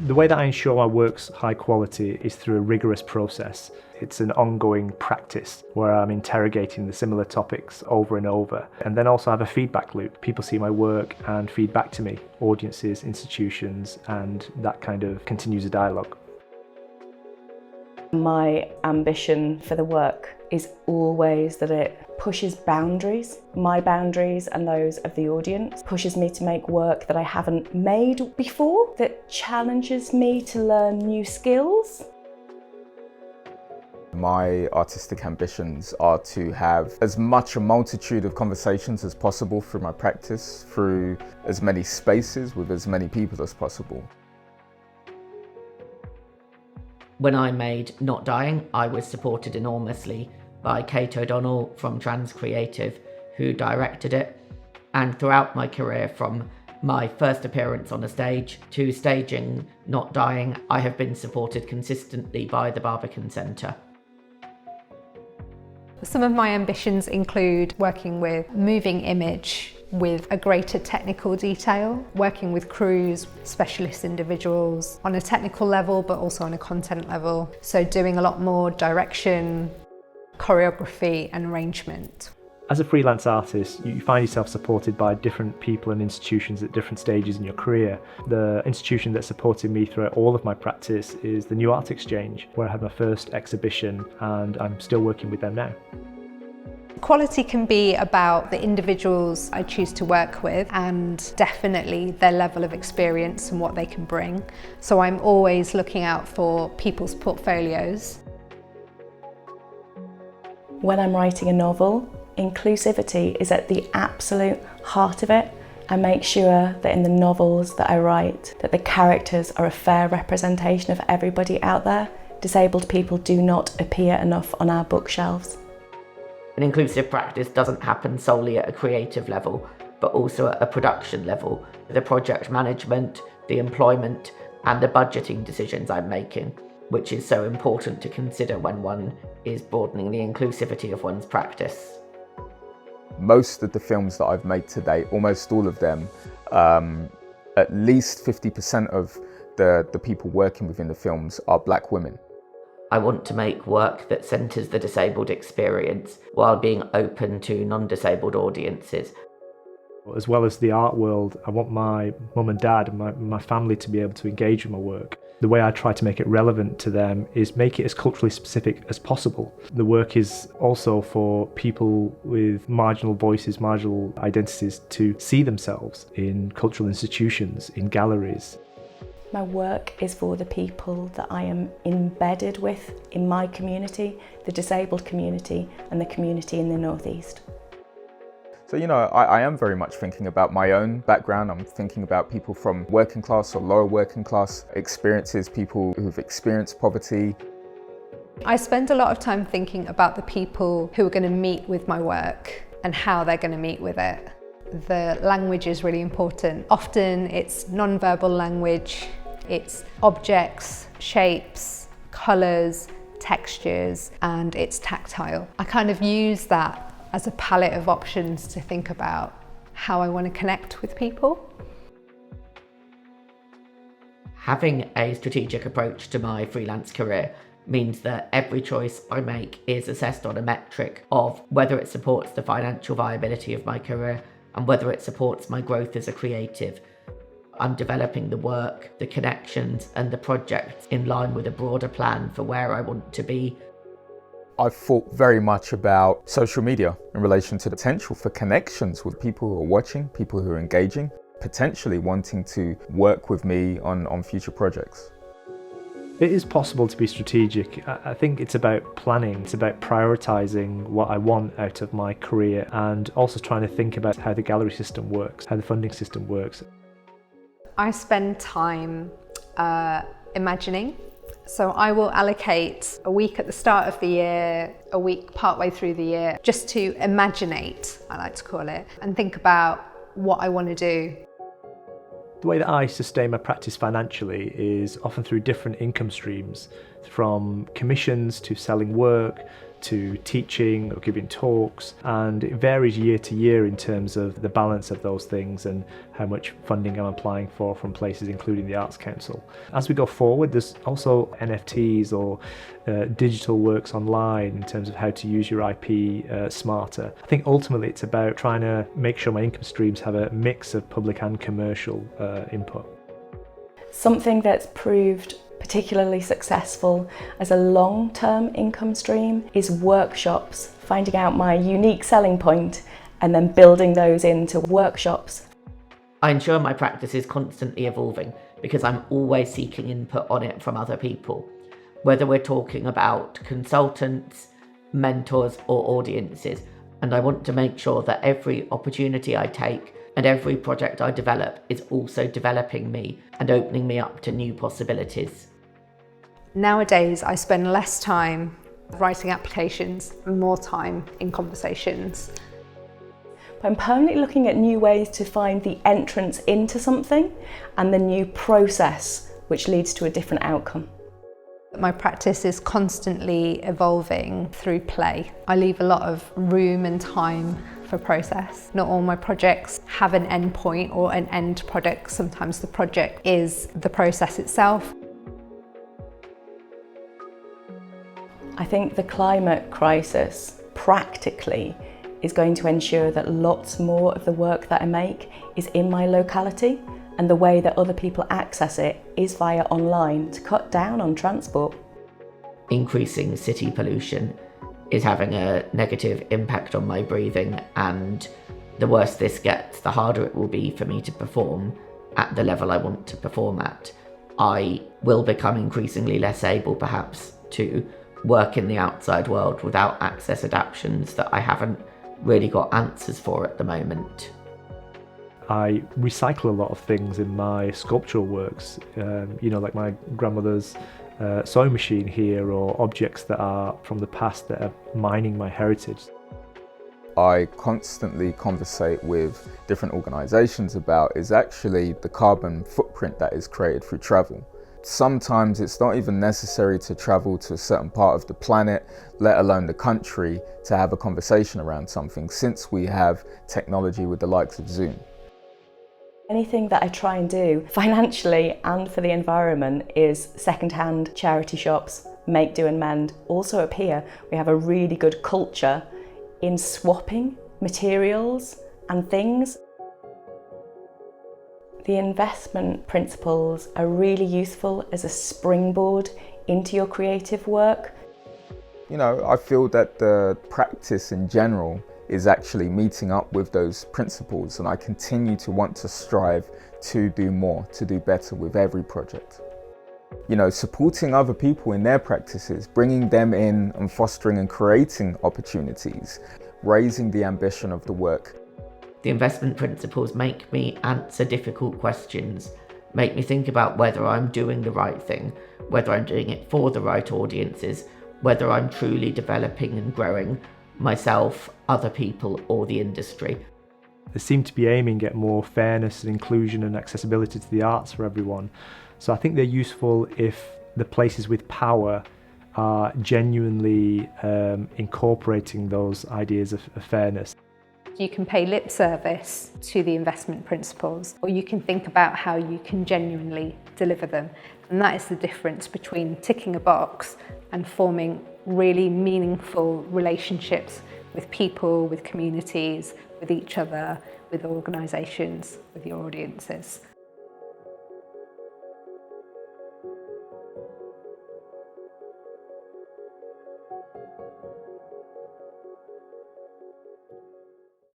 The way that I ensure my work's high quality is through a rigorous process. It's an ongoing practice where I'm interrogating the similar topics over and over. And then also have a feedback loop. People see my work and feed back to me, audiences, institutions, and that kind of continues a dialogue. My ambition for the work is always that it pushes boundaries, my boundaries and those of the audience, pushes me to make work that I haven't made before, that challenges me to learn new skills. My artistic ambitions are to have as much a multitude of conversations as possible through my practice, through as many spaces with as many people as possible. When I made Not Dying, I was supported enormously by Kate O'Donnell from Trans Creative, who directed it. And throughout my career, from my first appearance on a stage to staging Not Dying, I have been supported consistently by the Barbican Centre. Some of my ambitions include working with moving image with a greater technical detail, working with crews, specialist individuals on a technical level but also on a content level. So doing a lot more direction, choreography and arrangement. As a freelance artist, you find yourself supported by different people and institutions at different stages in your career. The institution that supported me throughout all of my practice is the New Art Exchange, where I had my first exhibition, and I'm still working with them now. Quality can be about the individuals I choose to work with and definitely their level of experience and what they can bring. So I'm always looking out for people's portfolios. When I'm writing a novel, inclusivity is at the absolute heart of it. I make sure that in the novels that I write, that the characters are a fair representation of everybody out there. Disabled people do not appear enough on our bookshelves. An inclusive practice doesn't happen solely at a creative level, but also at a production level. The project management, the employment, and the budgeting decisions I'm making, which is so important to consider when one is broadening the inclusivity of one's practice. Most of the films that I've made to date, almost all of them, at least 50% of the people working within the films are black women. I want to make work that centres the disabled experience while being open to non-disabled audiences. As well as the art world, I want my mum and dad and my family to be able to engage with my work. The way I try to make it relevant to them is make it as culturally specific as possible. The work is also for people with marginal voices, marginal identities to see themselves in cultural institutions, in galleries. My work is for the people that I am embedded with in my community, the disabled community and the community in the North East. So, I am very much thinking about my own background. I'm thinking about people from working class or lower working class experiences, people who've experienced poverty. I spend a lot of time thinking about the people who are going to meet with my work and how they're going to meet with it. The language is really important. Often it's non-verbal language, it's objects, shapes, colours, textures, and it's tactile. I kind of use that as a palette of options to think about how I want to connect with people. Having a strategic approach to my freelance career means that every choice I make is assessed on a metric of whether it supports the financial viability of my career and whether it supports my growth as a creative. I'm developing the work, the connections and the projects in line with a broader plan for where I want to be. I've thought very much about social media in relation to the potential for connections with people who are watching, people who are engaging, potentially wanting to work with me on future projects. It is possible to be strategic. I think it's about planning, it's about prioritising what I want out of my career and also trying to think about how the gallery system works, how the funding system works. I spend time imagining. So I will allocate a week at the start of the year, a week partway through the year, just to imaginate, I like to call it, and think about what I want to do. The way that I sustain my practice financially is often through different income streams, from commissions to selling work to teaching or giving talks, and it varies year to year in terms of the balance of those things and how much funding I'm applying for from places including the Arts Council. As we go forward, there's also NFTs or digital works online in terms of how to use your IP smarter. I think ultimately it's about trying to make sure my income streams have a mix of public and commercial input. Something that's proved particularly successful as a long-term income stream is workshops, finding out my unique selling point and then building those into workshops. I ensure my practice is constantly evolving because I'm always seeking input on it from other people, whether we're talking about consultants, mentors or audiences, and I want to make sure that every opportunity I take and every project I develop is also developing me and opening me up to new possibilities. Nowadays, I spend less time writing applications and more time in conversations. I'm permanently looking at new ways to find the entrance into something and the new process which leads to a different outcome. My practice is constantly evolving through play. I leave a lot of room and time for process. Not all my projects have an end point or an end product. Sometimes the project is the process itself. I think the climate crisis practically is going to ensure that lots more of the work that I make is in my locality, and the way that other people access it is via online to cut down on transport. Increasing city pollution is having a negative impact on my breathing, and the worse this gets, the harder it will be for me to perform at the level I want to perform at. I will become increasingly less able perhaps to work in the outside world without access adaptations that I haven't really got answers for at the moment. I recycle a lot of things in my sculptural works, like my grandmother's sewing machine here, or objects that are from the past that are mining my heritage. I constantly conversate with different organisations about is actually the carbon footprint that is created through travel. Sometimes it's not even necessary to travel to a certain part of the planet, let alone the country, to have a conversation around something, since we have technology with the likes of Zoom. Anything that I try and do financially and for the environment is second-hand charity shops, make, do and mend. Also up here, we have a really good culture in swapping materials and things. The investment principles are really useful as a springboard into your creative work. I feel that the practice in general is actually meeting up with those principles, and I continue to want to strive to do more, to do better with every project. Supporting other people in their practices, bringing them in and fostering and creating opportunities, raising the ambition of the work. The investment principles make me answer difficult questions, make me think about whether I'm doing the right thing, whether I'm doing it for the right audiences, whether I'm truly developing and growing myself, other people, or the industry. They seem to be aiming at more fairness and inclusion and accessibility to the arts for everyone. So I think they're useful if the places with power are genuinely incorporating those ideas of fairness. You can pay lip service to the investment principles, or you can think about how you can genuinely deliver them. And that is the difference between ticking a box and forming really meaningful relationships with people, with communities, with each other, with organisations, with your audiences.